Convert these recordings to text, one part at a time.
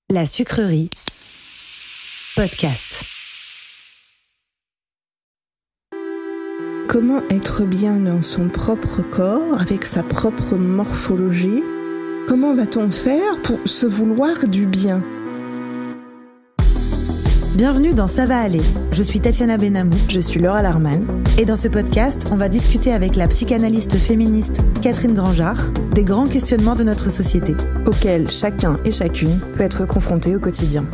La sucrerie podcast. Comment être bien dans son propre corps, avec sa propre morphologie? Comment va-t-on faire pour se vouloir du bien? Bienvenue dans Ça va aller. Je suis Tatiana Benamou. Je suis Laura Larman. Et dans ce podcast, on va discuter avec la psychanalyste féministe Catherine Grangeard des grands questionnements de notre société, auxquels chacun et chacune peut être confronté au quotidien.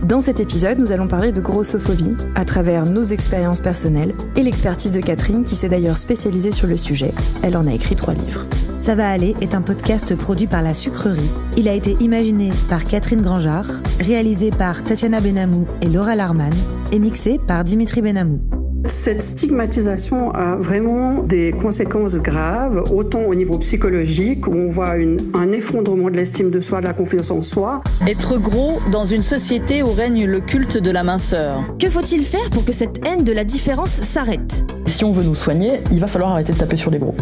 Dans cet épisode, nous allons parler de grossophobie à travers nos expériences personnelles et l'expertise de Catherine qui s'est d'ailleurs spécialisée sur le sujet. Elle en a écrit 3 livres. Ça va aller est un podcast produit par La Sucrerie. Il a été imaginé par Catherine Grangeard, réalisé par Tatiana Benamou et Laura Larman et mixé par Dimitri Benamou. Cette stigmatisation a vraiment des conséquences graves, autant au niveau psychologique, où on voit un effondrement de l'estime de soi, de la confiance en soi. Être gros dans une société où règne le culte de la minceur. Que faut-il faire pour que cette haine de la différence s'arrête ? Si on veut nous soigner, il va falloir arrêter de taper sur les gros.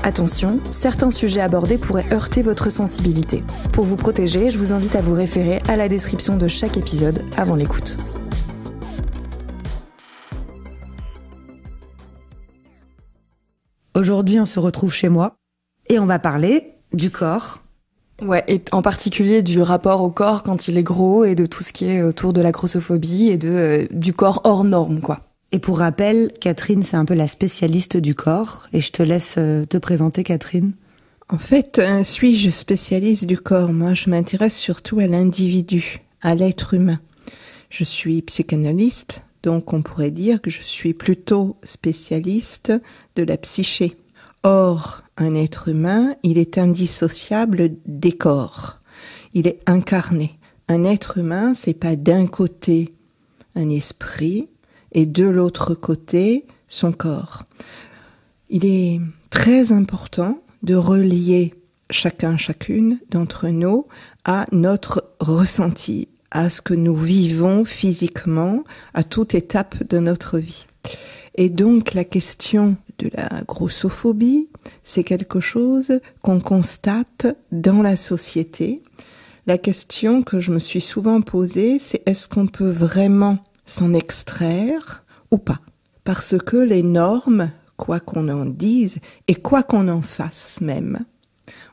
Attention, certains sujets abordés pourraient heurter votre sensibilité. Pour vous protéger, je vous invite à vous référer à la description de chaque épisode avant l'écoute. Aujourd'hui, on se retrouve chez moi et on va parler du corps. Ouais, et en particulier du rapport au corps quand il est gros et de tout ce qui est autour de la grossophobie et du corps hors norme, quoi. Et pour rappel, Catherine, c'est un peu la spécialiste du corps. Et je te laisse te présenter, Catherine. En fait, suis-je spécialiste du corps? Moi, je m'intéresse surtout à l'individu, à l'être humain. Je suis psychanalyste, donc on pourrait dire que je suis plutôt spécialiste de la psyché. Or, un être humain, il est indissociable des corps. Il est incarné. Un être humain, c'est pas d'un côté un esprit, et de l'autre côté, son corps. Il est très important de relier chacune d'entre nous à notre ressenti, à ce que nous vivons physiquement à toute étape de notre vie. Et donc la question de la grossophobie, c'est quelque chose qu'on constate dans la société. La question que je me suis souvent posée, c'est est-ce qu'on peut vraiment s'en extraire ou pas? Parce que les normes, quoi qu'on en dise et quoi qu'on en fasse même,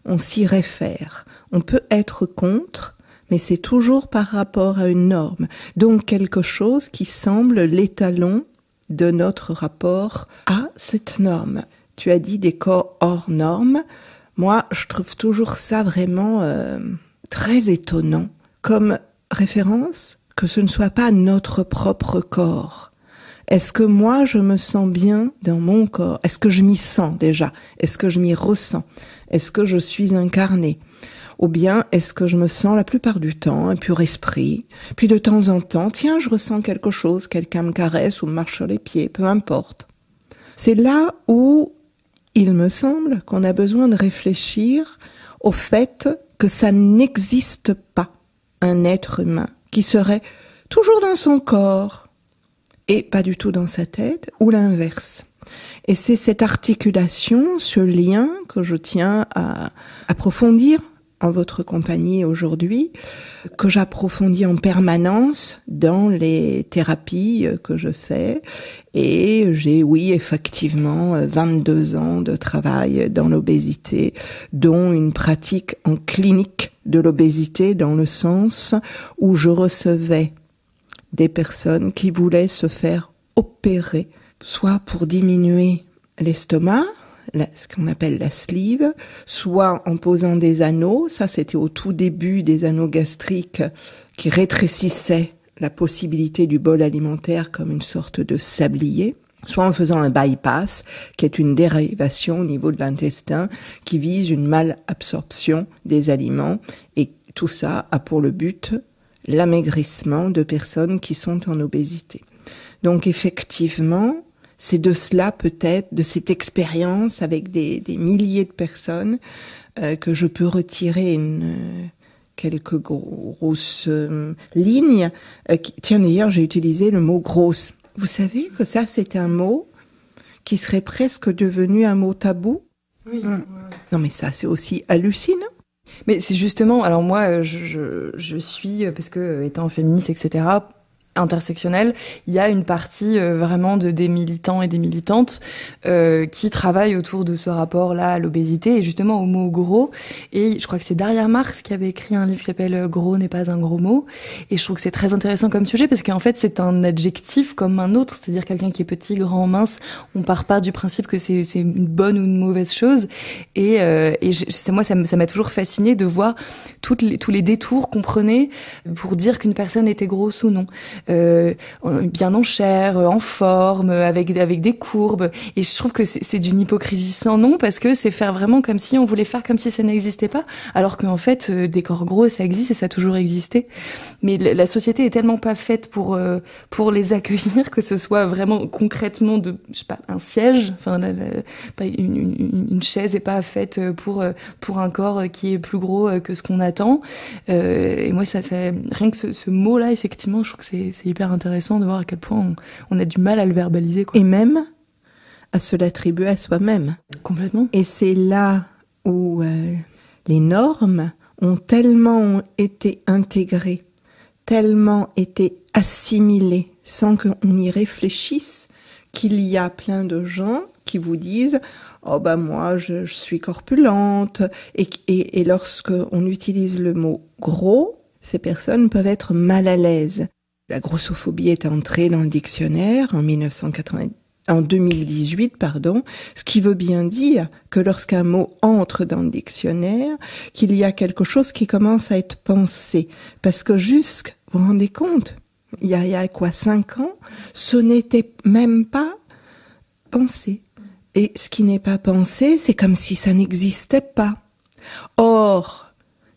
on s'y réfère. On peut être contre, mais c'est toujours par rapport à une norme. Donc quelque chose qui semble l'étalon de notre rapport à cette norme. Tu as dit des corps hors normes. Moi, je trouve toujours ça vraiment très étonnant comme référence, que ce ne soit pas notre propre corps. Est-ce que moi, je me sens bien dans mon corps? Est-ce que je m'y sens déjà? Est-ce que je m'y ressens? Est-ce que je suis incarnée? Ou bien, est-ce que je me sens la plupart du temps un pur esprit? Puis de temps en temps, tiens, je ressens quelque chose, quelqu'un me caresse ou me marche sur les pieds, peu importe. C'est là où il me semble qu'on a besoin de réfléchir au fait que ça n'existe pas, un être humain qui serait toujours dans son corps et pas du tout dans sa tête, ou l'inverse. Et c'est cette articulation, ce lien que je tiens à approfondir en votre compagnie aujourd'hui, que j'approfondis en permanence dans les thérapies que je fais. Et j'ai, oui, effectivement, 22 ans de travail dans l'obésité, dont une pratique en clinique de l'obésité, dans le sens où je recevais des personnes qui voulaient se faire opérer, soit pour diminuer l'estomac, ce qu'on appelle la sleeve, soit en posant des anneaux, ça c'était au tout début des anneaux gastriques qui rétrécissaient la possibilité du bol alimentaire comme une sorte de sablier, soit en faisant un bypass, qui est une dérivation au niveau de l'intestin qui vise une malabsorption des aliments, et tout ça a pour le but l'amaigrissement de personnes qui sont en obésité. Donc effectivement, c'est de cela peut-être, de cette expérience avec des milliers de personnes, que je peux retirer quelques grosses lignes. Tiens, d'ailleurs, j'ai utilisé le mot « grosse ». Vous savez que ça, c'est un mot qui serait presque devenu un mot tabou? Oui. Non, mais ça, c'est aussi hallucinant. Mais c'est justement, alors moi, je suis, parce que étant féministe, etc., intersectionnelle, il y a une partie vraiment des militants et des militantes qui travaillent autour de ce rapport-là à l'obésité et justement au mot gros. Et je crois que c'est Daria Marx qui avait écrit un livre qui s'appelle « Gros n'est pas un gros mot ». Et je trouve que c'est très intéressant comme sujet parce qu'en fait, c'est un adjectif comme un autre, c'est-à-dire quelqu'un qui est petit, grand, mince. On part pas du principe que c'est une bonne ou une mauvaise chose. Et moi, ça m'a toujours fasciné de voir tous les détours qu'on prenait pour dire qu'une personne était grosse ou non. Bien en chair, en forme, avec des courbes. Et je trouve que c'est d'une hypocrisie sans nom parce que c'est faire vraiment comme si on voulait faire comme si ça n'existait pas, alors qu'en fait, des corps gros, ça existe et ça a toujours existé. Mais la société est tellement pas faite pour les accueillir que ce soit vraiment concrètement un siège. Enfin, une chaise est pas faite pour un corps qui est plus gros que ce qu'on attend. Et moi, rien que ce mot-là, effectivement, je trouve que c'est hyper intéressant de voir à quel point on a du mal à le verbaliser, quoi. Et même à se l'attribuer à soi-même. Complètement. Et c'est là où les normes ont tellement été intégrées, tellement été assimilées, sans qu'on y réfléchisse, qu'il y a plein de gens qui vous disent « Oh ben moi, je suis corpulente ». Et lorsque on utilise le mot « gros », ces personnes peuvent être mal à l'aise. La grossophobie est entrée dans le dictionnaire en 2018, ce qui veut bien dire que lorsqu'un mot entre dans le dictionnaire, qu'il y a quelque chose qui commence à être pensé. Parce que vous vous rendez compte, il y a 5 ans, ce n'était même pas pensé. Et ce qui n'est pas pensé, c'est comme si ça n'existait pas. Or,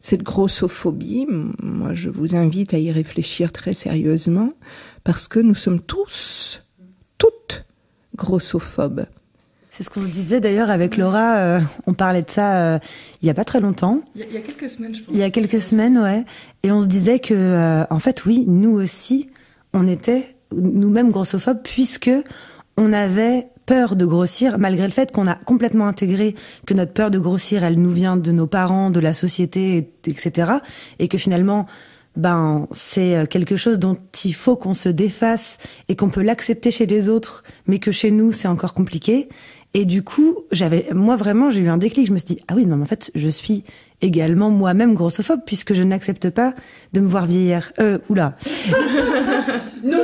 cette grossophobie, moi je vous invite à y réfléchir très sérieusement, parce que nous sommes toutes grossophobes. C'est ce qu'on se disait d'ailleurs avec Laura, on parlait de ça il y a pas très longtemps. Il y a quelques semaines, je pense. Il y a quelques semaines, ouais. Et on se disait que, en fait, oui, nous aussi, on était nous-mêmes grossophobes, puisque on avait peur de grossir, malgré le fait qu'on a complètement intégré que notre peur de grossir, elle nous vient de nos parents, de la société, etc. Et que finalement, c'est quelque chose dont il faut qu'on se déface et qu'on peut l'accepter chez les autres, mais que chez nous, c'est encore compliqué. Et du coup, j'ai eu un déclic. Je me suis dit, ah oui, non, mais en fait, je suis également moi-même grossophobe, puisque je n'accepte pas de me voir vieillir. Non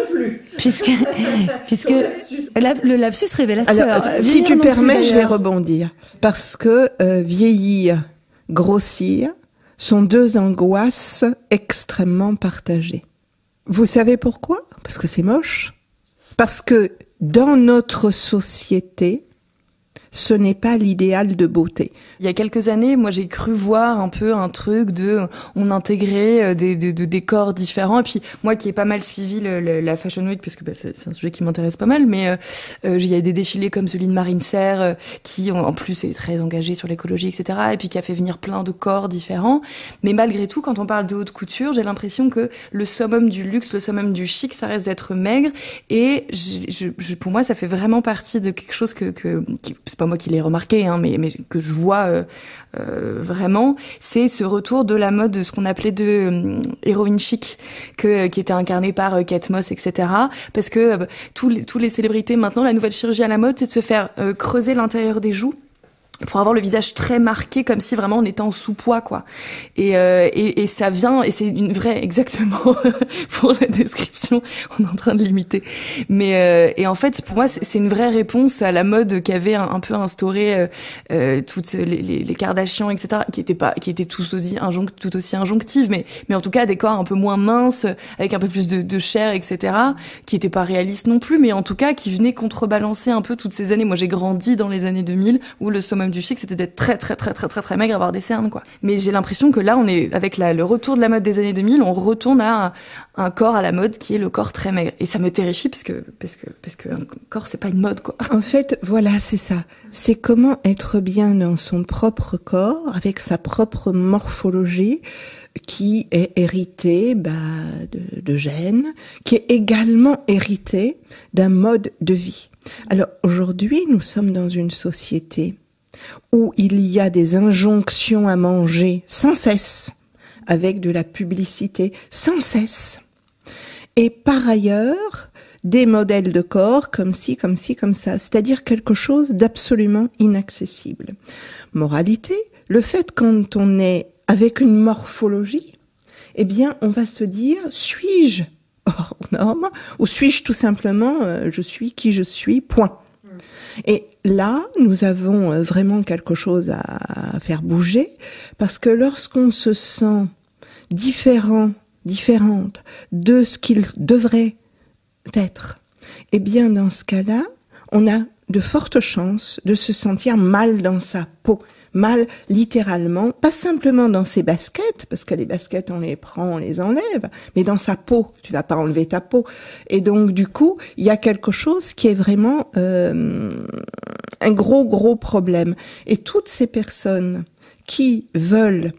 plus. Puisque le lapsus révélateur. Alors, si tu permets, je vais rebondir. Parce que vieillir, grossir sont deux angoisses extrêmement partagées. Vous savez pourquoi ? Parce que c'est moche. Parce que dans notre société, ce n'est pas l'idéal de beauté. Il y a quelques années, moi, j'ai cru voir un peu un truc on intégrait des corps différents. Et puis, moi, qui ai pas mal suivi la Fashion Week, parce que c'est un sujet qui m'intéresse pas mal, mais il y a des défilés comme celui de Marine Serre, qui, en plus, est très engagée sur l'écologie, etc., et puis qui a fait venir plein de corps différents. Mais malgré tout, quand on parle de haute couture, j'ai l'impression que le summum du luxe, le summum du chic, ça reste d'être maigre. Et pour moi, ça fait vraiment partie de quelque chose qui c'est pas moi qui l'ai remarqué, hein, mais que je vois vraiment, c'est ce retour de la mode de ce qu'on appelait de héroïne chic, qui était incarnée par Kate Moss, etc. Parce que tous les célébrités maintenant, la nouvelle chirurgie à la mode, c'est de se faire creuser l'intérieur des joues pour avoir le visage très marqué, comme si vraiment on était en sous-poids, quoi. Et ça vient, et c'est une vraie, exactement, pour la description, on est en train de l'imiter. Mais, et en fait, pour moi, c'est une vraie réponse à la mode qu'avait un peu instauré, toutes les Kardashians, etc., qui étaient tout aussi injonctives, mais en tout cas, des corps un peu moins minces, avec un peu plus de chair, etc., qui étaient pas réalistes non plus, mais en tout cas, qui venaient contrebalancer un peu toutes ces années. Moi, j'ai grandi dans les années 2000, où le summum du chic, c'était d'être très très très très très très maigre, avoir des cernes, quoi. Mais j'ai l'impression que là, on est avec le retour de la mode des années 2000, on retourne à un corps à la mode qui est le corps très maigre. Et ça me terrifie parce que un corps, c'est pas une mode, quoi. En fait, voilà, c'est ça. C'est comment être bien dans son propre corps, avec sa propre morphologie, qui est héritée de gènes, qui est également héritée d'un mode de vie. Alors aujourd'hui, nous sommes dans une société où il y a des injonctions à manger sans cesse, avec de la publicité sans cesse. Et par ailleurs, des modèles de corps comme ci, comme ci, comme ça, c'est-à-dire quelque chose d'absolument inaccessible. Moralité, le fait quand on est avec une morphologie, eh bien, on va se dire, suis-je hors norme, ou suis-je tout simplement, je suis qui je suis, point. Et là, nous avons vraiment quelque chose à faire bouger, parce que lorsqu'on se sent différente de ce qu'il devrait être, eh bien, dans ce cas-là, on a de fortes chances de se sentir mal dans sa peau. Mal, littéralement, pas simplement dans ses baskets, parce que les baskets, on les prend, on les enlève, mais dans sa peau. Tu vas pas enlever ta peau. Et donc, du coup, il y a quelque chose qui est vraiment un gros problème. Et toutes ces personnes qui veulent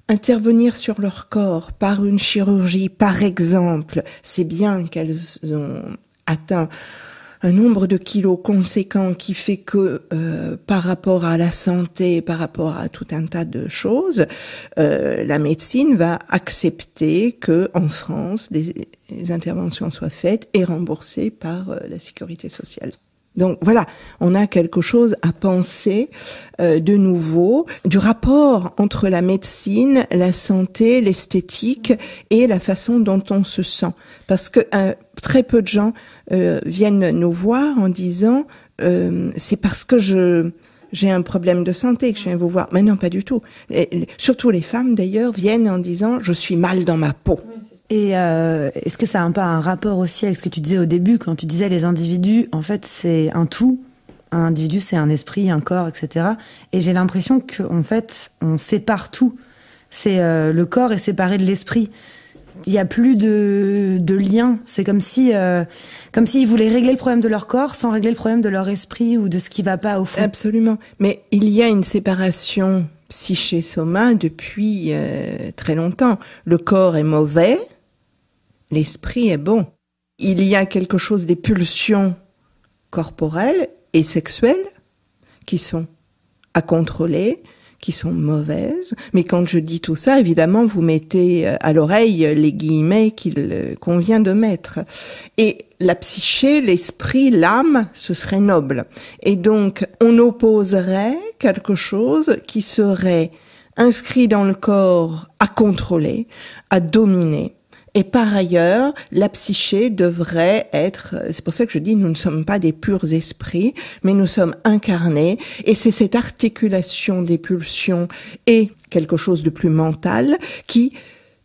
intervenir sur leur corps par une chirurgie, par exemple, c'est bien qu'elles ont atteint un nombre de kilos conséquent qui fait que par rapport à la santé, par rapport à tout un tas de choses, la médecine va accepter que en France des interventions soient faites et remboursées par la sécurité sociale. Donc voilà, on a quelque chose à penser de nouveau, du rapport entre la médecine, la santé, l'esthétique et la façon dont on se sent. Parce que très peu de gens viennent nous voir en disant c'est parce que j'ai un problème de santé que je viens vous voir. Mais non, pas du tout. Surtout les femmes d'ailleurs viennent en disant je suis mal dans ma peau. Et est-ce que ça a un peu un rapport aussi avec ce que tu disais au début, quand tu disais les individus, en fait, c'est un tout. Un individu, c'est un esprit, un corps, etc. Et j'ai l'impression qu'en fait, on sépare tout. C'est le corps est séparé de l'esprit. Il y a plus de lien. C'est comme s'ils voulaient régler le problème de leur corps sans régler le problème de leur esprit ou de ce qui va pas au fond. Absolument. Mais il y a une séparation psyché-soma depuis très longtemps. Le corps est mauvais. L'esprit est bon. Il y a quelque chose des pulsions corporelles et sexuelles qui sont à contrôler, qui sont mauvaises. Mais quand je dis tout ça, évidemment, vous mettez à l'oreille les guillemets qu'il convient de mettre. Et la psyché, l'esprit, l'âme, ce serait noble. Et donc, on opposerait quelque chose qui serait inscrit dans le corps à contrôler, à dominer. Et par ailleurs, la psyché devrait être, c'est pour ça que je dis, nous ne sommes pas des purs esprits, mais nous sommes incarnés, et c'est cette articulation des pulsions et quelque chose de plus mental qui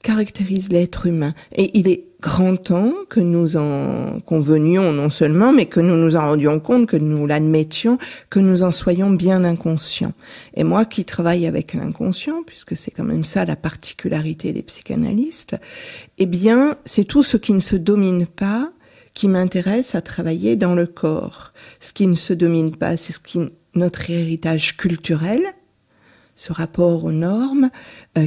caractérise l'être humain. Et il est grand temps que nous en convenions non seulement, mais que nous nous en rendions compte, que nous l'admettions, que nous en soyons bien inconscients. Et moi qui travaille avec l'inconscient, puisque c'est quand même ça la particularité des psychanalystes, eh bien, c'est tout ce qui ne se domine pas qui m'intéresse à travailler dans le corps. Ce qui ne se domine pas, c'est notre héritage culturel, ce rapport aux normes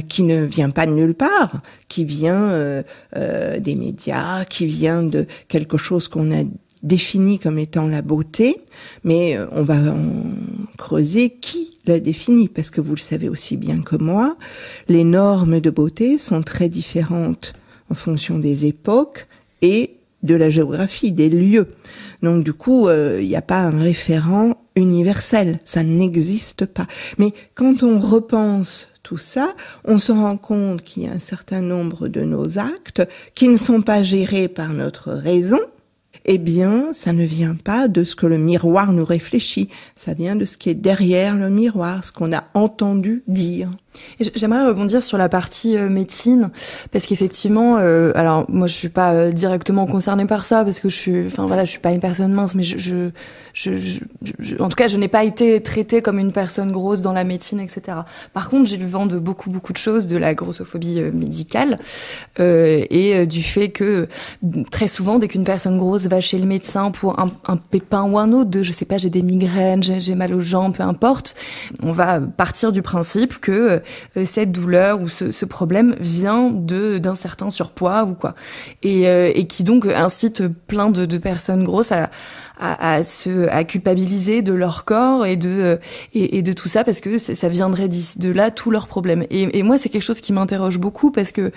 qui ne vient pas de nulle part, qui vient des médias, qui vient de quelque chose qu'on a défini comme étant la beauté, mais on va en creuser qui l'a défini, parce que vous le savez aussi bien que moi, les normes de beauté sont très différentes en fonction des époques et de la géographie, des lieux. Donc du coup, il n'y a pas un référent universel, ça n'existe pas. Mais quand on repense tout ça, on se rend compte qu'il y a un certain nombre de nos actes qui ne sont pas gérés par notre raison. Eh bien, ça ne vient pas de ce que le miroir nous réfléchit, ça vient de ce qui est derrière le miroir, ce qu'on a entendu dire. J'aimerais rebondir sur la partie médecine, parce qu'effectivement, alors moi je suis pas directement concernée par ça, parce que je suis pas une personne mince, mais en tout cas je n'ai pas été traitée comme une personne grosse dans la médecine, etc. Par contre, j'ai le vent de beaucoup de choses, de la grossophobie médicale et du fait que très souvent, dès qu'une personne grosse va chez le médecin pour un pépin ou un autre, je sais pas, j'ai des migraines, j'ai mal aux jambes, peu importe, on va partir du principe que cette douleur ou ce problème vient d'un certain surpoids ou quoi, et qui donc incite plein de personnes grosses à à culpabiliser de leur corps et de tout ça, parce que ça viendrait de là tous leurs problèmes. Et moi, c'est quelque chose qui m'interroge beaucoup, parce que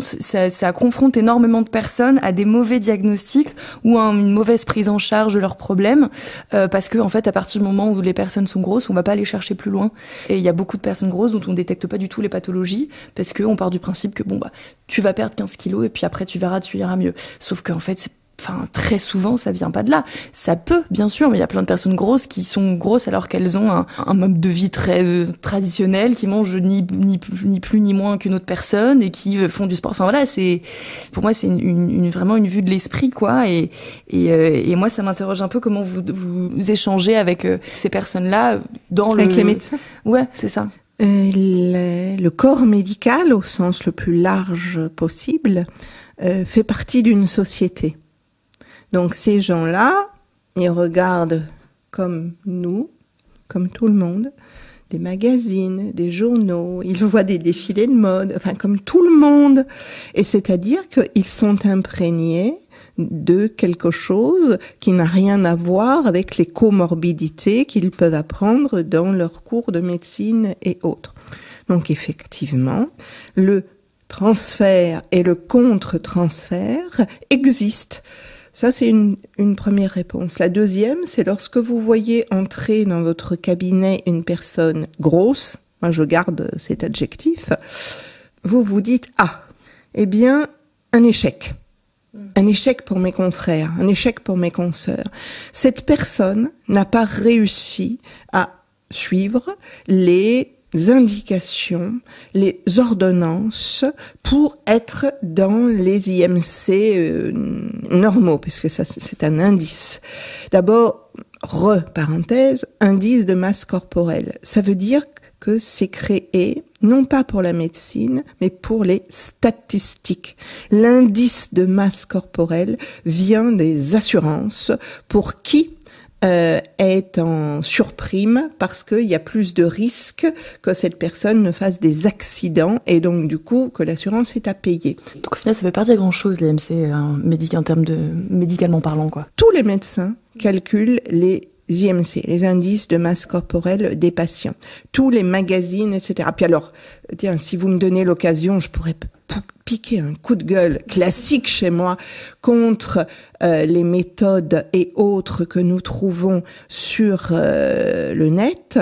ça confronte énormément de personnes à des mauvais diagnostics ou à une mauvaise prise en charge de leurs problèmes, parce que en fait, à partir du moment où les personnes sont grosses, on va pas aller chercher plus loin. Et il y a beaucoup de personnes grosses dont on détecte pas du tout les pathologies, parce que on part du principe que tu vas perdre 15 kilos et puis après tu verras, tu iras mieux. Sauf qu'en fait, très souvent, ça vient pas de là. Ça peut, bien sûr, mais il y a plein de personnes grosses qui sont grosses alors qu'elles ont un mode de vie très traditionnel, qui mangent ni plus ni moins qu'une autre personne et qui font du sport. Enfin voilà, pour moi, c'est vraiment une vue de l'esprit, quoi. Et moi, ça m'interroge un peu comment vous échangez avec ces personnes-là avec les médecins. Ouais, c'est ça. Le corps médical, au sens le plus large possible, fait partie d'une société. Donc ces gens-là, ils regardent comme nous, comme tout le monde, des magazines, des journaux, ils voient des défilés de mode, comme tout le monde. Et c'est-à-dire qu'ils sont imprégnés de quelque chose qui n'a rien à voir avec les comorbidités qu'ils peuvent apprendre dans leurs cours de médecine et autres. Donc effectivement, le transfert et le contre-transfert existent. Ça, c'est une première réponse. La deuxième, c'est lorsque vous voyez entrer dans votre cabinet une personne grosse, moi je garde cet adjectif, vous vous dites « Ah, eh bien, un échec. Un échec pour mes confrères, un échec pour mes consoeurs. Cette personne n'a pas réussi à suivre les indications, les ordonnances pour être dans les IMC normaux, puisque ça c'est un indice. D'abord, parenthèse, indice de masse corporelle. Ça veut dire que c'est créé non pas pour la médecine, mais pour les statistiques. L'indice de masse corporelle vient des assurances pour qui est en surprime parce qu'il y a plus de risques que cette personne ne fasse des accidents et donc du coup que l'assurance est à payer. Donc au final, ça fait pas dire grand-chose les MC en termes de médicalement parlant, quoi. Tous les médecins calculent les IMC, les indices de masse corporelle des patients. Tous les magazines, etc. Puis alors, tiens, si vous me donnez l'occasion, je pourrais piquer un coup de gueule classique chez moi contre les méthodes et autres que nous trouvons sur le net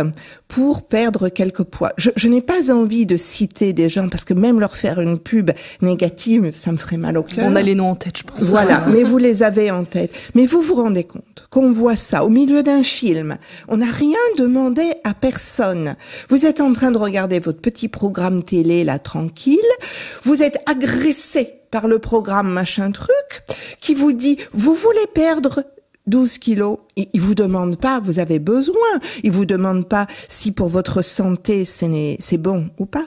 pour perdre quelques poids. Je n'ai pas envie de citer des gens parce que même leur faire une pub négative, ça me ferait mal au cœur. On a les noms en tête, je pense. Voilà, mais vous les avez en tête. Mais vous vous rendez compte qu'on voit ça au milieu d'un film. On n'a rien demandé à personne. Vous êtes en train de regarder votre petit programme télé, là, tranquille. Vous êtes agressé par le programme machin truc qui vous dit « Vous voulez perdre 12 kilos ?» Il vous demande pas, vous avez besoin. Il vous demande pas si pour votre santé c'est bon ou pas.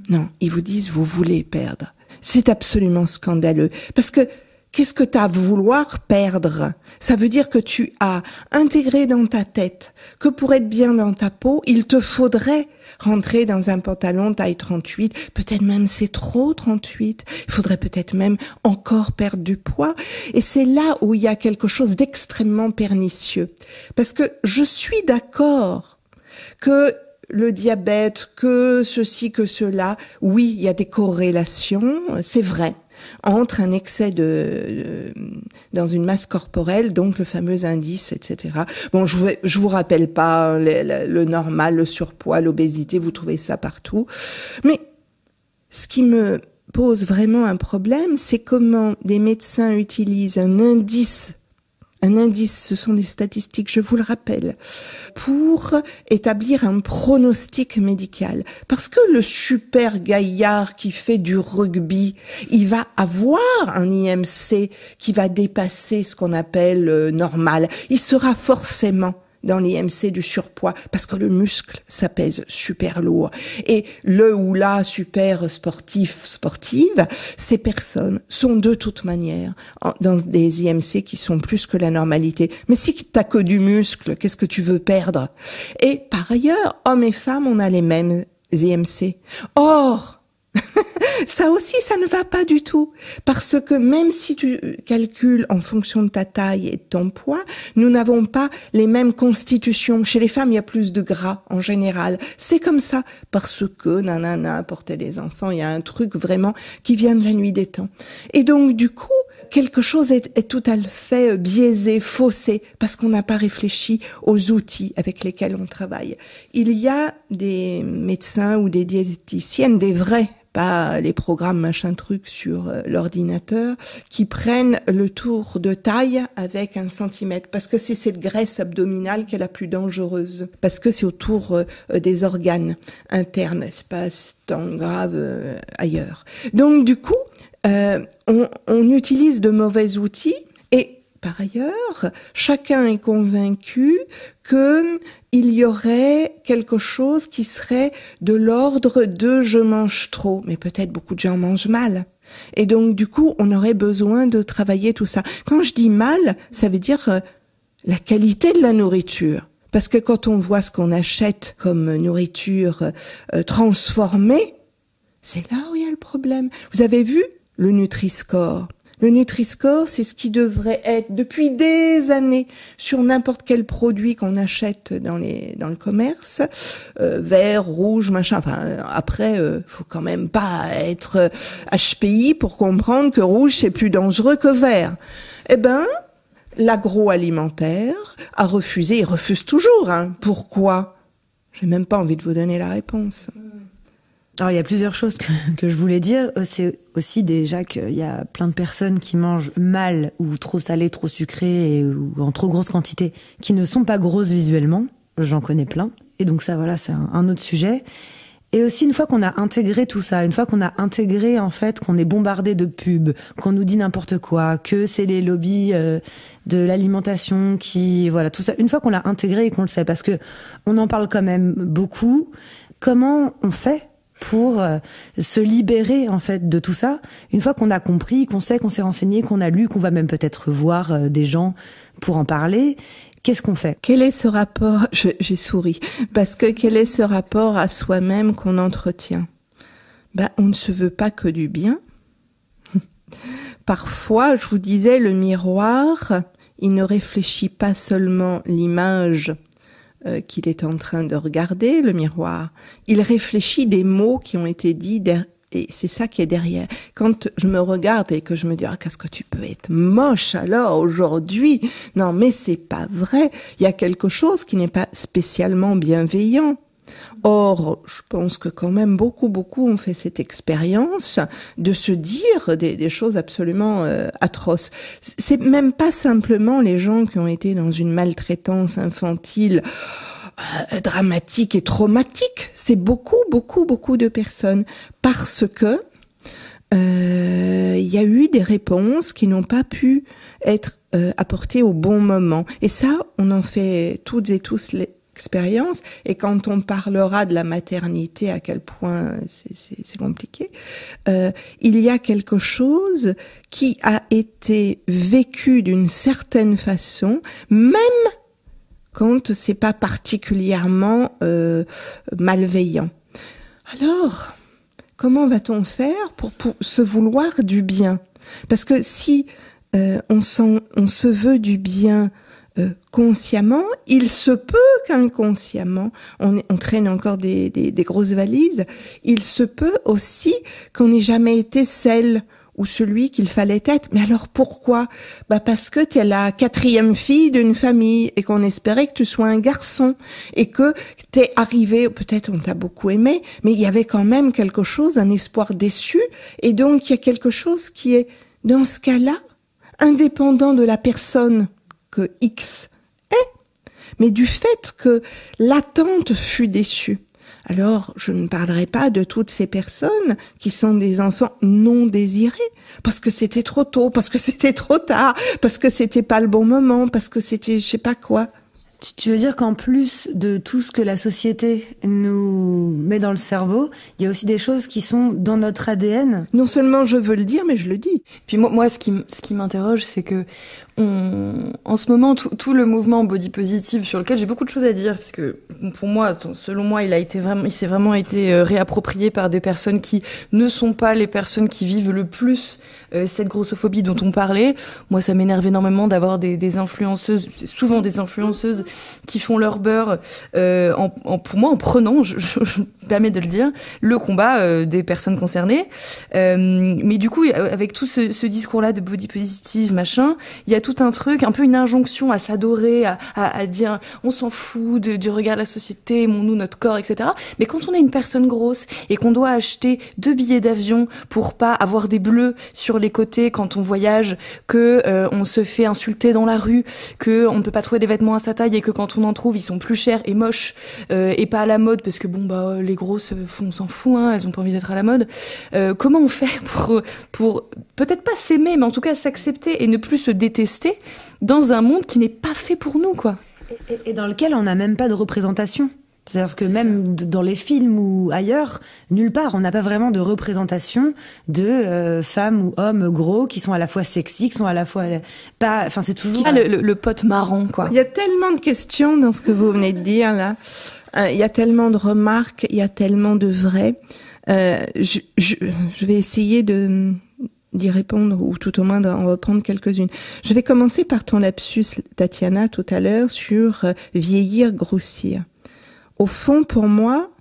Non, ils vous disent « Vous voulez perdre ». C'est absolument scandaleux. Parce que qu'est-ce que t'as à vouloir perdre? Ça veut dire que tu as intégré dans ta tête que pour être bien dans ta peau, il te faudrait rentrer dans un pantalon taille 38, peut-être même c'est trop 38, il faudrait peut-être même encore perdre du poids. Et c'est là où il y a quelque chose d'extrêmement pernicieux. Parce que je suis d'accord que le diabète, que ceci, que cela, oui, il y a des corrélations, c'est vrai, entre un excès dans une masse corporelle, donc le fameux indice, etc. Bon, je vous rappelle pas le normal, le surpoids, l'obésité, vous trouvez ça partout. Mais ce qui me pose vraiment un problème, c'est comment des médecins utilisent un indice, ce sont des statistiques, je vous le rappelle, pour établir un pronostic médical. Parce que le super gaillard qui fait du rugby, il va avoir un IMC qui va dépasser ce qu'on appelle normal. Il sera forcément dans l'IMC du surpoids, parce que le muscle, ça pèse super lourd. Et le ou la super sportive, ces personnes sont de toute manière dans des IMC qui sont plus que la normalité. Mais si t'as que du muscle, qu'est-ce que tu veux perdre? Et par ailleurs, hommes et femmes, on a les mêmes IMC. Or, Ça aussi, ça ne va pas du tout. Parce que même si tu calcules en fonction de ta taille et de ton poids, nous n'avons pas les mêmes constitutions. Chez les femmes, il y a plus de gras en général. C'est comme ça. Parce que, nanana, porter les enfants, il y a un truc vraiment qui vient de la nuit des temps. Et donc, du coup, quelque chose est tout à fait biaisé, faussé, parce qu'on n'a pas réfléchi aux outils avec lesquels on travaille. Il y a des médecins ou des diététiciennes, des vrais, pas les programmes machin truc sur l'ordinateur, qui prennent le tour de taille avec 1 centimètre, parce que c'est cette graisse abdominale qui est la plus dangereuse, parce que c'est autour des organes internes, c'est pas tant grave ailleurs. Donc du coup, on utilise de mauvais outils et par ailleurs, chacun est convaincu que il y aurait quelque chose qui serait de l'ordre de je mange trop, mais peut-être beaucoup de gens mangent mal. Et donc du coup, on aurait besoin de travailler tout ça. Quand je dis mal, ça veut dire la qualité de la nourriture. Parce que quand on voit ce qu'on achète comme nourriture transformée, c'est là où il y a le problème. Vous avez vu le Nutri-Score? Le Nutri-Score, c'est ce qui devrait être depuis des années sur n'importe quel produit qu'on achète dans le commerce, vert, rouge, machin. Enfin, après, faut quand même pas être HPI pour comprendre que rouge c'est plus dangereux que vert. Eh ben, l'agroalimentaire a refusé, il refuse toujours. Pourquoi? J'ai même pas envie de vous donner la réponse. Alors, il y a plusieurs choses que je voulais dire. C'est aussi déjà qu'il y a plein de personnes qui mangent mal ou trop salé, trop sucré ou en trop grosse quantité, qui ne sont pas grosses visuellement. J'en connais plein. Et donc ça, voilà, c'est un autre sujet. Et aussi, une fois qu'on a intégré tout ça, une fois qu'on a intégré, en fait, qu'on est bombardé de pubs, qu'on nous dit n'importe quoi, que c'est les lobbies de l'alimentation qui, voilà, tout ça. Une fois qu'on l'a intégré et qu'on le sait, parce que on en parle quand même beaucoup, comment on fait pour se libérer en fait de tout ça, une fois qu'on a compris, qu'on sait, qu'on s'est renseigné, qu'on a lu, qu'on va même peut-être voir des gens pour en parler, qu'est-ce qu'on fait? Quel est ce rapport, j'ai souri, parce que quel est ce rapport à soi-même qu'on entretient? On ne se veut pas que du bien. Parfois, je vous disais, le miroir, il ne réfléchit pas seulement l'image qu'il est en train de regarder, le miroir. Il réfléchit des mots qui ont été dits et c'est ça qui est derrière. Quand je me regarde et que je me dis, qu'est-ce que tu peux être moche alors aujourd'hui? Non, mais c'est pas vrai. Il y a quelque chose qui n'est pas spécialement bienveillant. Or, je pense que quand même beaucoup ont fait cette expérience de se dire des choses absolument atroces. C'est même pas simplement les gens qui ont été dans une maltraitance infantile dramatique et traumatique. C'est beaucoup de personnes parce que il y a eu des réponses qui n'ont pas pu être apportées au bon moment. Et ça, on en fait toutes et tous expérience, et quand on parlera de la maternité, à quel point c'est compliqué, il y a quelque chose qui a été vécu d'une certaine façon, même quand c'est pas particulièrement malveillant. Alors, comment va-t-on faire pour se vouloir du bien? Parce que si on se veut du bien consciemment, il se peut qu'inconsciemment, on traîne encore des grosses valises, il se peut aussi qu'on n'ait jamais été celle ou celui qu'il fallait être. Mais alors pourquoi? Parce que t'es la 4e fille d'une famille et qu'on espérait que tu sois un garçon et que t'es arrivé, peut-être on t'a beaucoup aimé, mais il y avait quand même quelque chose, un espoir déçu, et donc il y a quelque chose qui est, dans ce cas-là, indépendant de la personne que X est, mais du fait que l'attente fut déçue. Alors, je ne parlerai pas de toutes ces personnes qui sont des enfants non désirés, parce que c'était trop tôt, parce que c'était trop tard, parce que c'était pas le bon moment, parce que c'était je sais pas quoi. Tu veux dire qu'en plus de tout ce que la société nous met dans le cerveau, il y a aussi des choses qui sont dans notre ADN? Non seulement je veux le dire, mais je le dis. Puis moi ce qui m'interroge, c'est que en ce moment, tout le mouvement body positive, sur lequel j'ai beaucoup de choses à dire, parce que pour moi, selon moi, il s'est vraiment été réapproprié par des personnes qui ne sont pas les personnes qui vivent le plus cette grossophobie dont on parlait. Moi, ça m'énerve énormément d'avoir des influenceuses, souvent des influenceuses qui font leur beurre pour moi en prenant, je me permets de le dire, le combat des personnes concernées. Mais du coup, avec tout ce discours-là de body positive, machin, il y a tout un truc, un peu une injonction à s'adorer, à dire on s'en fout du regard de la société, aimons-nous notre corps, etc. Mais quand on est une personne grosse et qu'on doit acheter 2 billets d'avion pour pas avoir des bleus sur les côtés quand on voyage, que on se fait insulter dans la rue, que on ne peut pas trouver des vêtements à sa taille et que quand on en trouve, ils sont plus chers et moches et pas à la mode parce que les grosses, on s'en fout, hein, elles ont pas envie d'être à la mode. Comment on fait pour peut-être pas s'aimer, mais en tout cas s'accepter et ne plus se détester dans un monde qui n'est pas fait pour nous, quoi. Et dans lequel on n'a même pas de représentation. C'est-à-dire que même dans les films ou ailleurs, nulle part, on n'a pas vraiment de représentation de femmes ou hommes gros qui sont à la fois sexy, qui sont à la fois pas. Enfin, c'est toujours le pote marrant, quoi. Il y a tellement de questions dans ce que vous venez de dire là. Il y a tellement de remarques, il y a tellement de vrai. Je vais essayer d'y répondre, ou tout au moins d'en reprendre quelques-unes. Je vais commencer par ton lapsus, Tatiana, tout à l'heure, sur vieillir, grossir. Au fond, pour moi,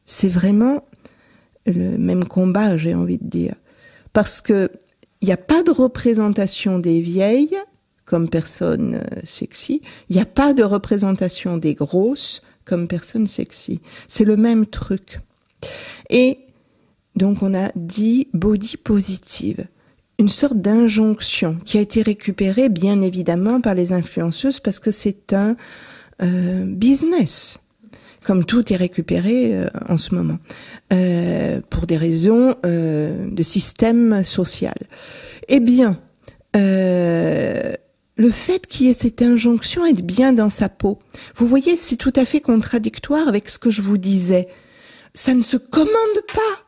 c'est vraiment le même combat, j'ai envie de dire. Parce que il n'y a pas de représentation des vieilles comme personnes sexy. Il n'y a pas de représentation des grosses comme personnes sexy. C'est le même truc. Et donc, on a dit body positive. Une sorte d'injonction qui a été récupérée, bien évidemment, par les influenceuses parce que c'est un business. Comme tout est récupéré en ce moment, pour des raisons de système social. Eh bien, le fait qu'il y ait cette injonction à être bien dans sa peau, vous voyez, c'est tout à fait contradictoire avec ce que je vous disais. Ça ne se commande pas.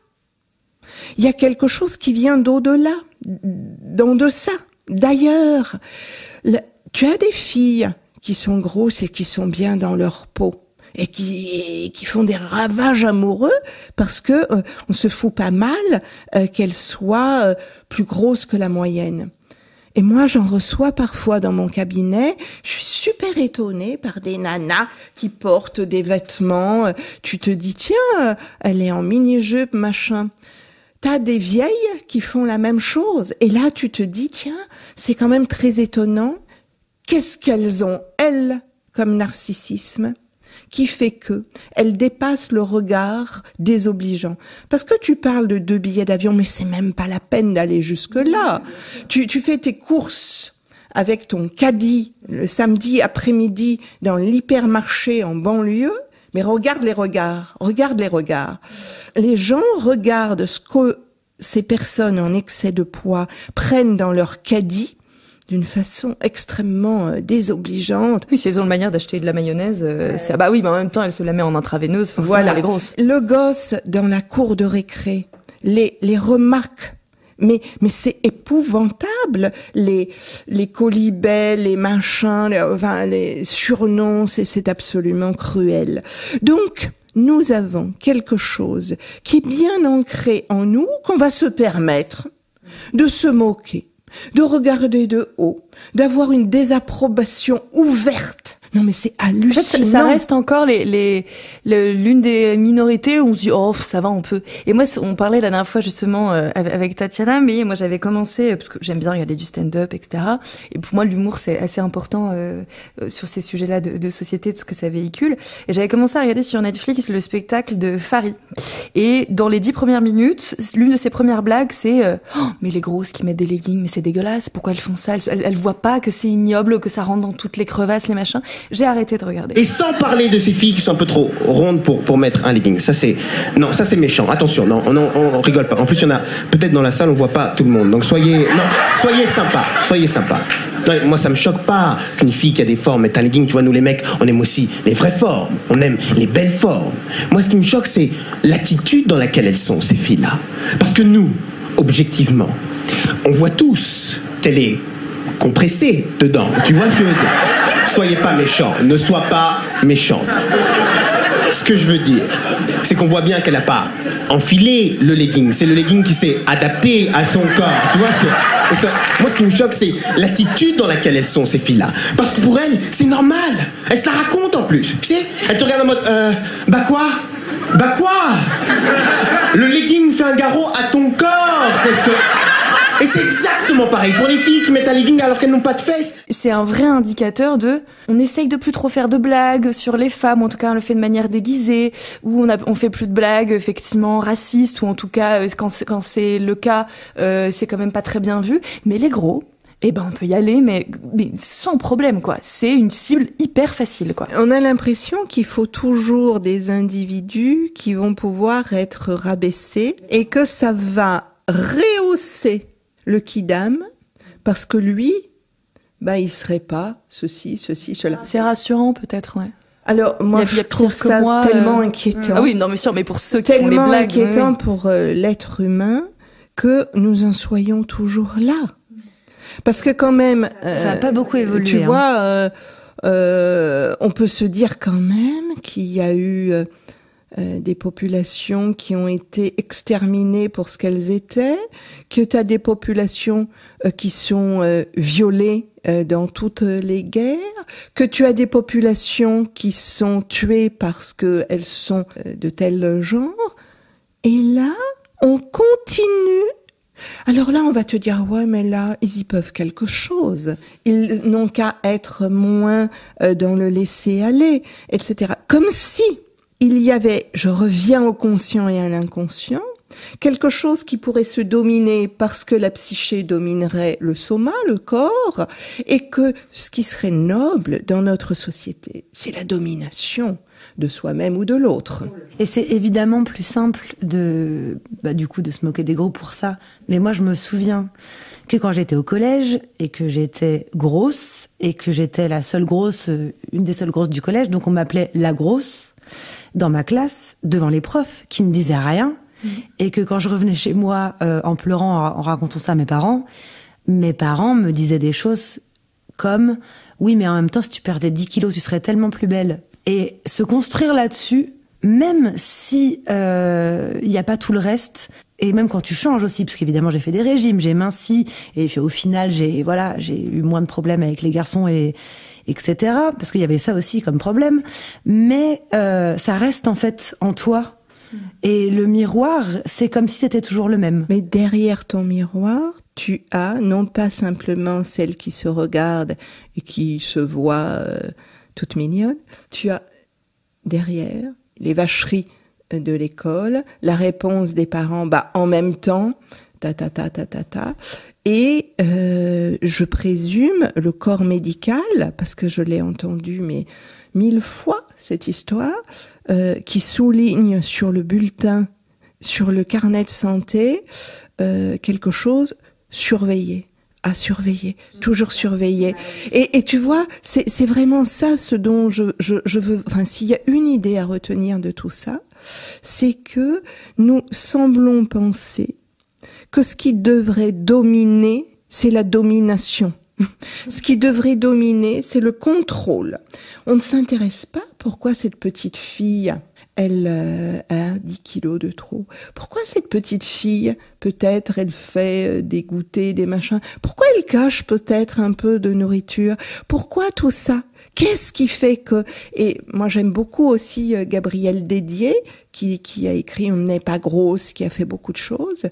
Il y a quelque chose qui vient d'au-delà, d'en deçà, d'ailleurs. Tu as des filles qui sont grosses et qui sont bien dans leur peau. Et qui font des ravages amoureux parce que on se fout pas mal qu'elles soient plus grosses que la moyenne. Et moi, j'en reçois parfois dans mon cabinet. Je suis super étonnée par des nanas qui portent des vêtements. Tu te dis, tiens, elle est en mini-jupe, machin. T'as des vieilles qui font la même chose. Et là, tu te dis, tiens, c'est quand même très étonnant. Qu'est-ce qu'elles ont, elles, comme narcissisme ? Qui fait que elle dépasse le regard désobligeant. Parce que tu parles de 2 billets d'avion, mais c'est même pas la peine d'aller jusque-là. Tu fais tes courses avec ton caddie le samedi après-midi dans l'hypermarché en banlieue, mais regarde les regards. Les gens regardent ce que ces personnes en excès de poids prennent dans leur caddie, d'une façon extrêmement désobligeante. Oui, si elles ont une manière d'acheter de la mayonnaise, bah oui, mais en même temps, elle se la met en intraveineuse, forcément, voilà. Elle est grosse. Le gosse dans la cour de récré, les remarques, mais c'est épouvantable, les colibets, les machins, les surnoms, c'est absolument cruel. Donc, nous avons quelque chose qui est bien ancré en nous, qu'on va se permettre de se moquer, de regarder de haut, d'avoir une désapprobation ouverte. Non mais c'est hallucinant. En fait, ça reste encore l'une des minorités où on se dit oh ça va on peut. Et moi on parlait la dernière fois justement avec Tatiana, mais moi j'avais commencé parce que j'aime bien regarder du stand-up etc. Et pour moi l'humour c'est assez important sur ces sujets-là de société, de ce que ça véhicule. Et j'avais commencé à regarder sur Netflix le spectacle de Fari. Et dans les 10 premières minutes, l'une de ses premières blagues c'est oh, mais les grosses qui mettent des leggings, mais c'est dégueulasse. Pourquoi elles font ça? Elles voient pas que c'est ignoble, que ça rentre dans toutes les crevasses, les machins. J'ai arrêté de regarder. Et sans parler de ces filles qui sont un peu trop rondes pour mettre un legging. Ça c'est méchant. Attention, non, on rigole pas. En plus, il y en a peut-être dans la salle, on voit pas tout le monde. Donc soyez sympa. Non, moi, ça me choque pas qu'une fille qui a des formes mette un legging. Tu vois, nous, les mecs, on aime aussi les vraies formes. On aime les belles formes. Moi, ce qui me choque, c'est l'attitude dans laquelle elles sont, ces filles-là. Parce que nous, objectivement, on voit tous télé compressée dedans. Tu vois ce que je veux dire? Soyez pas méchants. Ne sois pas méchante. Ce que je veux dire, c'est qu'on voit bien qu'elle n'a pas enfilé le legging. C'est le legging qui s'est adapté à son corps. Tu vois, moi, ce qui me choque, c'est l'attitude dans laquelle elles sont, ces filles-là. Parce que pour elles, c'est normal. Elles se la racontent en plus. Tu sais, elles te regardent en mode, bah quoi? Le legging fait un garrot à ton corps. Et c'est exactement pareil pour les filles qui mettent un legging alors qu'elles n'ont pas de fesses. C'est un vrai indicateur on essaye de plus trop faire de blagues sur les femmes, en tout cas on le fait de manière déguisée, ou on fait plus de blagues effectivement racistes, ou en tout cas quand c'est le cas, c'est quand même pas très bien vu. Mais les gros, on peut y aller, mais sans problème, quoi. C'est une cible hyper facile, quoi. On a l'impression qu'il faut toujours des individus qui vont pouvoir être rabaissés et que ça va rehausser le kidam parce que lui, il serait pas ceci, cela. C'est rassurant, peut-être, ouais. Alors, moi, je trouve ça tellement inquiétant. Ah oui, non, mais sûr, mais pour ceux qui font les blagues. Tellement inquiétant pour l'être humain que nous en soyons toujours là. Parce que quand même... ça n'a pas beaucoup évolué. Tu vois, on peut se dire quand même qu'il y a eu des populations qui ont été exterminées pour ce qu'elles étaient, que tu as des populations qui sont violées dans toutes les guerres, que tu as des populations qui sont tuées parce qu'elles sont de tel genre. Et là, on continue. Alors là, on va te dire, ouais, mais là, ils y peuvent quelque chose. Ils n'ont qu'à être moins dans le laisser-aller, etc. Comme si il y avait, je reviens au conscient et à l'inconscient, quelque chose qui pourrait se dominer parce que la psyché dominerait le soma, le corps, et que ce qui serait noble dans notre société, c'est la domination de soi-même ou de l'autre. Et c'est évidemment plus simple de se moquer des gros pour ça. Mais moi, je me souviens que quand j'étais au collège et que j'étais grosse et que j'étais une des seules grosses du collège, donc on m'appelait la grosse dans ma classe, devant les profs qui ne disaient rien. Et que quand je revenais chez moi en pleurant, en racontant ça à mes parents me disaient des choses comme « Oui, mais en même temps, si tu perdais 10 kilos, tu serais tellement plus belle. » Et se construire là-dessus, même si il n'y a pas tout le reste, et même quand tu changes aussi, parce qu'évidemment j'ai fait des régimes, j'ai minci, et au final j'ai eu moins de problèmes avec les garçons etc. Parce qu'il y avait ça aussi comme problème. Mais ça reste en fait en toi. Et le miroir, c'est comme si c'était toujours le même. Mais derrière ton miroir, tu as non pas simplement celle qui se regarde et qui se voit toute mignonne, tu as derrière les vacheries de l'école, la réponse des parents, en même temps, et je présume le corps médical, parce que je l'ai entendu 1000 fois cette histoire, qui souligne sur le bulletin, sur le carnet de santé, quelque chose à surveiller, toujours surveiller. Et tu vois, c'est vraiment ça ce dont je veux, s'il y a une idée à retenir de tout ça, c'est que nous semblons penser que ce qui devrait dominer, c'est la domination. Ce qui devrait dominer, c'est le contrôle. On ne s'intéresse pas pourquoi cette petite fille, elle a 10 kilos de trop. Pourquoi cette petite fille, peut-être, elle fait des goûters, des machins. Pourquoi elle cache peut-être un peu de nourriture? Pourquoi tout ça? Qu'est-ce qui fait que... Et moi, j'aime beaucoup aussi Gabrielle Dédier, qui a écrit « On n'est pas grosse », qui a fait beaucoup de choses,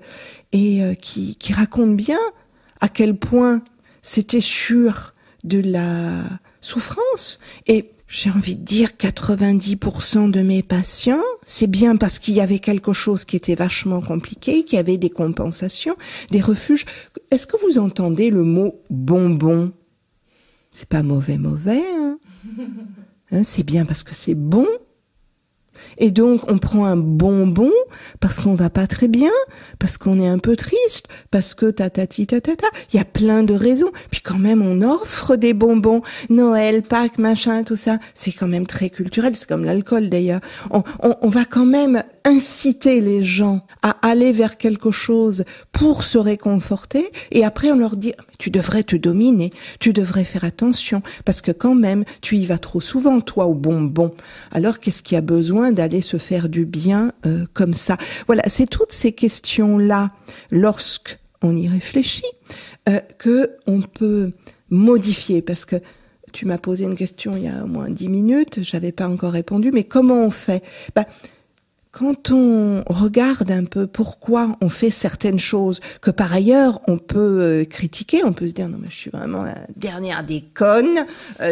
et qui raconte bien à quel point c'était sûr de la souffrance. Et j'ai envie de dire 90% de mes patients, c'est bien parce qu'il y avait quelque chose qui était vachement compliqué, qu'il y avait des compensations, des refuges. Est-ce que vous entendez le mot bonbon? C'est pas mauvais, hein, c'est bien parce que c'est bon. Et donc, on prend un bonbon parce qu'on va pas très bien, parce qu'on est un peu triste, parce que tatati tatata. Il y a plein de raisons. Puis quand même, on offre des bonbons. Noël, Pâques, machin, tout ça. C'est quand même très culturel. C'est comme l'alcool, d'ailleurs. On va quand même inciter les gens à aller vers quelque chose pour se réconforter. Et après, on leur dit, tu devrais te dominer. Tu devrais faire attention. Parce que quand même, tu y vas trop souvent, toi, au bonbon. Alors, qu'est-ce qu'il y a besoin d'aller se faire du bien comme ça? Voilà, c'est toutes ces questions-là, lorsqu'on y réfléchit, que on peut modifier. Parce que tu m'as posé une question il y a au moins 10 minutes, j'avais pas encore répondu, mais comment on fait? Quand on regarde un peu pourquoi on fait certaines choses, que par ailleurs on peut critiquer, on peut se dire non mais je suis vraiment la dernière des connes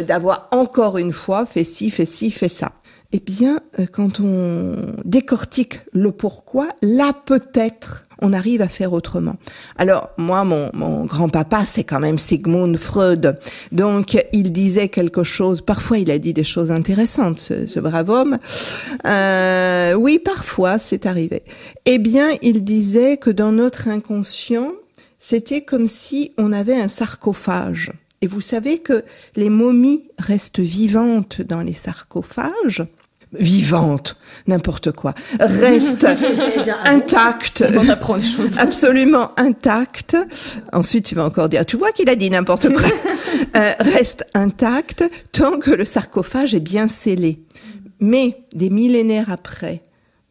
d'avoir encore une fois fait ci, fait ça. Eh bien, quand on décortique le pourquoi, là peut-être on arrive à faire autrement. Alors moi, mon grand-papa, c'est quand même Sigmund Freud. Donc il disait quelque chose, parfois il a dit des choses intéressantes, ce brave homme. Oui, parfois c'est arrivé. Eh bien, il disait que dans notre inconscient, c'était comme si on avait un sarcophage. Et vous savez que les momies restent vivantes dans les sarcophages. Vivante, n'importe quoi, reste intacte. On apprend des choses. Absolument intacte. Ensuite, tu vas encore dire, tu vois qu'il a dit n'importe quoi. Reste intacte tant que le sarcophage est bien scellé. Mais des millénaires après,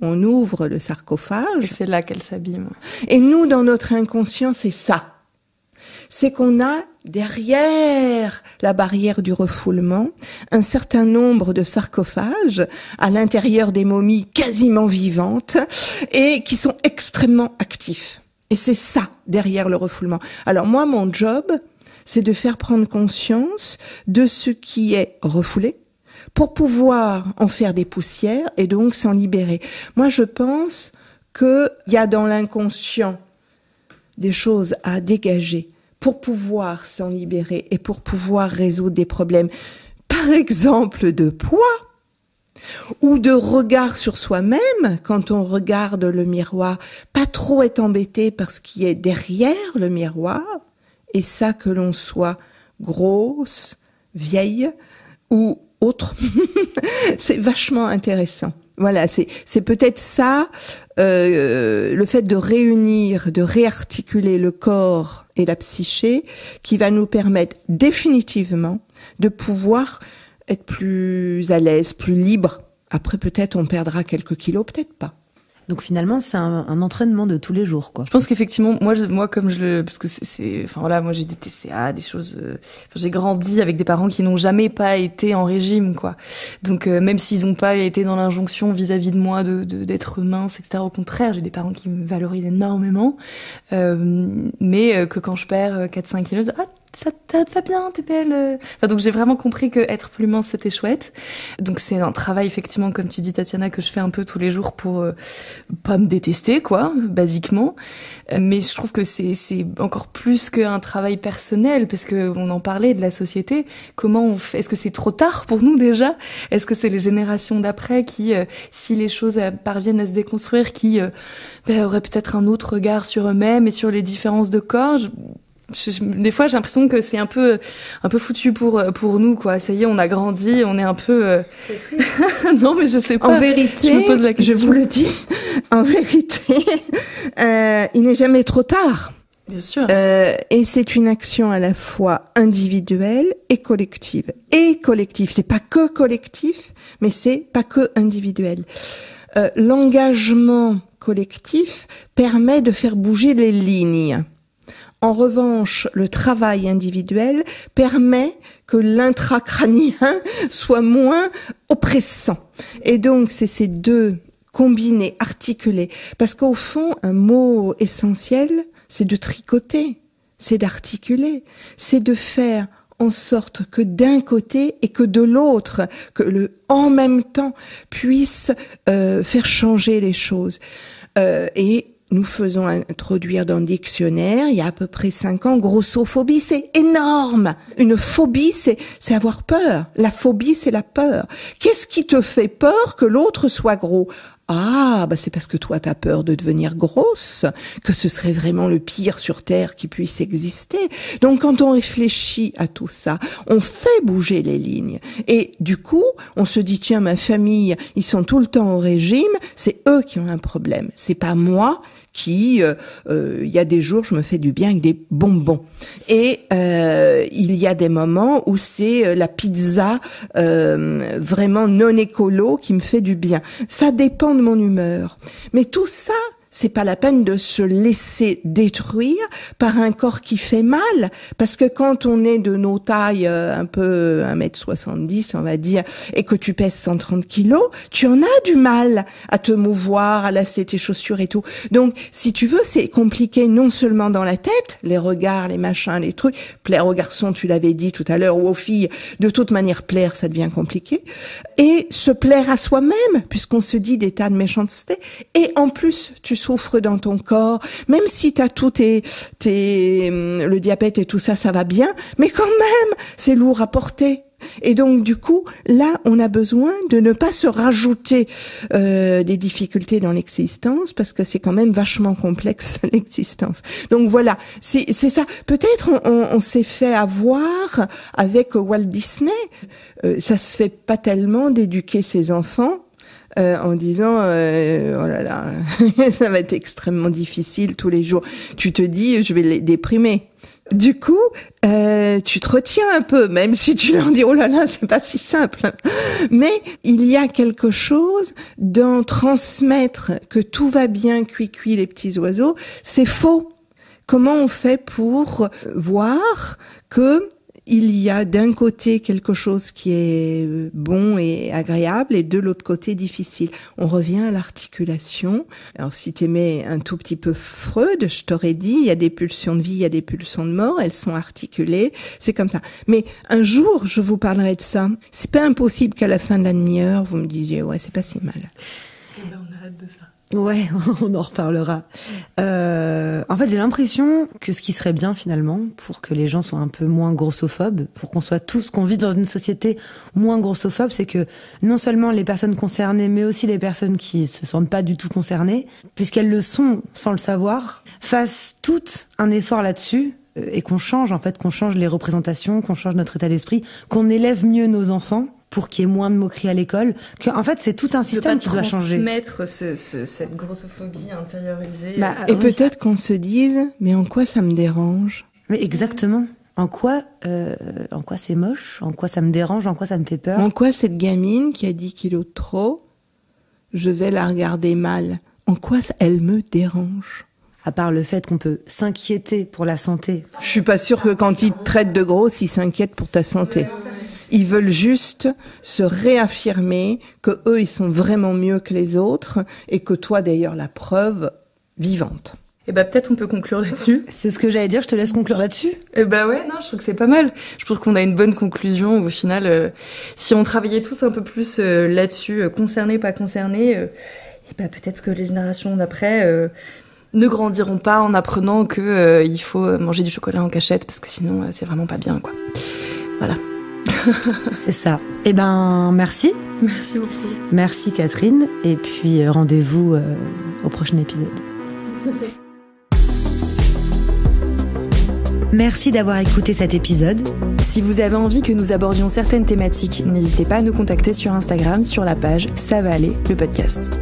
on ouvre le sarcophage. Et c'est là qu'elle s'abîme. Et nous, dans notre inconscient, c'est ça. C'est qu'on a derrière la barrière du refoulement un certain nombre de sarcophages à l'intérieur des momies quasiment vivantes et qui sont extrêmement actifs. Et c'est ça derrière le refoulement. Alors moi, mon job, c'est de faire prendre conscience de ce qui est refoulé pour pouvoir en faire des poussières et donc s'en libérer. Moi, je pense qu'il y a dans l'inconscient des choses à dégager pour pouvoir s'en libérer et pour pouvoir résoudre des problèmes, par exemple de poids ou de regard sur soi-même. Quand on regarde le miroir, pas trop être embêté par ce qui est derrière le miroir, et ça que l'on soit grosse, vieille ou autre, c'est vachement intéressant. Voilà, c'est peut-être ça, le fait de réunir, de réarticuler le corps et la psyché qui va nous permettre définitivement de pouvoir être plus à l'aise, plus libre. Après, peut-être on perdra quelques kilos, peut-être pas. Donc finalement, c'est un entraînement de tous les jours, quoi. Je pense qu'effectivement, moi comme parce que enfin voilà, moi j'ai des TCA, des choses. J'ai grandi avec des parents qui n'ont jamais pas été en régime, quoi. Donc même s'ils n'ont pas été dans l'injonction vis-à-vis de moi d'être mince, etc. Au contraire, j'ai des parents qui me valorisent énormément, mais que quand je perds 4-5 kilos, ça te va bien, t'es belle. Enfin, donc j'ai vraiment compris que être plus mince c'était chouette. Donc c'est un travail effectivement, comme tu dis Tatiana, que je fais un peu tous les jours pour pas me détester, quoi, basiquement. Mais je trouve que c'est encore plus qu'un travail personnel, parce que on en parlait de la société. Comment on fait? Est-ce que c'est trop tard pour nous déjà? Est-ce que c'est les générations d'après qui, si les choses parviennent à se déconstruire, qui auraient peut-être un autre regard sur eux-mêmes et sur les différences de corps? Des fois, j'ai l'impression que c'est un peu foutu pour nous, quoi. Ça y est, on a grandi, on est un peu. C'est triste. Non, mais je sais pas. En vérité, je me pose la question. Je vous le dis. En vérité, il n'est jamais trop tard. Bien sûr. Et c'est une action à la fois individuelle et collective. Et collective, c'est pas que collectif, mais c'est pas que individuel. L'engagement collectif permet de faire bouger les lignes. En revanche, le travail individuel permet que l'intracrânien soit moins oppressant. Et donc, c'est ces deux combinés, articulés. Parce qu'au fond, un mot essentiel, c'est de tricoter, c'est d'articuler, c'est de faire en sorte que d'un côté et que de l'autre, que le en même temps puisse faire changer les choses. Et nous faisons introduire dans le dictionnaire, il y a à peu près 5 ans, grossophobie, c'est énorme. Une phobie, c'est avoir peur. La phobie, c'est la peur. Qu'est-ce qui te fait peur que l'autre soit gros ? Ah, c'est parce que toi t'as peur de devenir grosse, que ce serait vraiment le pire sur Terre qui puisse exister. Donc quand on réfléchit à tout ça, on fait bouger les lignes. Et du coup, on se dit, tiens, ma famille, ils sont tout le temps au régime, c'est eux qui ont un problème. C'est pas moi qui, il y a des jours, je me fais du bien avec des bonbons. Et il y a des moments où c'est la pizza vraiment non écolo qui me fait du bien. Ça dépend de mon humeur. Mais tout ça, c'est pas la peine de se laisser détruire par un corps qui fait mal. Parce que quand on est de nos tailles un peu 1m70, on va dire, et que tu pèses 130 kilos, tu en as du mal à te mouvoir, à lasser tes chaussures et tout. Donc, si tu veux, c'est compliqué non seulement dans la tête, les regards, les machins, les trucs. Plaire aux garçons, tu l'avais dit tout à l'heure, ou aux filles, de toute manière, plaire, ça devient compliqué. Et se plaire à soi-même, puisqu'on se dit des tas de méchancetés. Et en plus, tu souffres dans ton corps, même si t'as tout le diabète et tout ça, ça va bien, mais quand même, c'est lourd à porter. Et donc, du coup, là, on a besoin de ne pas se rajouter des difficultés dans l'existence, parce que c'est quand même vachement complexe, l'existence. Donc voilà, c'est ça. Peut-être on s'est fait avoir avec Walt Disney. Ça se fait pas tellement d'éduquer ses enfants en disant oh là là, ça va être extrêmement difficile tous les jours. Tu te dis, je vais les déprimer. Du coup, tu te retiens un peu, même si tu leur dis oh là là, c'est pas si simple. Mais il y a quelque chose d'en transmettre que tout va bien, cuit les petits oiseaux, c'est faux. Comment on fait pour voir que il y a d'un côté quelque chose qui est bon et agréable et de l'autre côté difficile. On revient à l'articulation. Alors si t'aimais un tout petit peu Freud, je t'aurais dit, il y a des pulsions de vie, il y a des pulsions de mort, elles sont articulées, c'est comme ça. Mais un jour, je vous parlerai de ça. C'est pas impossible qu'à la fin de la demi-heure, vous me disiez, ouais, c'est pas si mal. Eh ben, on arrête de ça. Ouais, on en reparlera. En fait, j'ai l'impression que ce qui serait bien finalement, pour que les gens soient un peu moins grossophobes, pour qu'on soit tous, qu'on vit dans une société moins grossophobe, c'est que non seulement les personnes concernées, mais aussi les personnes qui se sentent pas du tout concernées, puisqu'elles le sont sans le savoir, fassent toutes un effort là-dessus, et qu'on change les représentations, qu'on change notre état d'esprit, qu'on élève mieux nos enfants, pour qu'il y ait moins de moqueries à l'école, en fait c'est tout un système qui doit changer. Transmettre cette grossophobie intériorisée. Et peut-être qu'on se dise, mais en quoi ça me dérange ? Mais exactement. En quoi c'est moche ? En quoi ça me dérange ? En quoi ça me fait peur ? En quoi cette gamine qui a 10 kilos de trop, je vais la regarder mal ? En quoi elle me dérange ? À part le fait qu'on peut s'inquiéter pour la santé. Je suis pas sûre que quand ils te traitent de grosse, ils s'inquiètent pour ta santé. Ils veulent juste se réaffirmer que eux, ils sont vraiment mieux que les autres et que toi, d'ailleurs, la preuve vivante. Et peut-être on peut conclure là-dessus. C'est ce que j'allais dire, je te laisse conclure là-dessus. Ouais, non, je trouve que c'est pas mal. Je trouve qu'on a une bonne conclusion au final. Si on travaillait tous un peu plus là-dessus, concernés, pas concernés, peut-être que les générations d'après ne grandiront pas en apprenant que il faut manger du chocolat en cachette parce que sinon c'est vraiment pas bien, quoi. Voilà. C'est ça. Merci. Merci beaucoup. Merci Catherine. Et puis rendez-vous au prochain épisode. Merci d'avoir écouté cet épisode. Si vous avez envie que nous abordions certaines thématiques, n'hésitez pas à nous contacter sur Instagram sur la page Ça va aller, le podcast.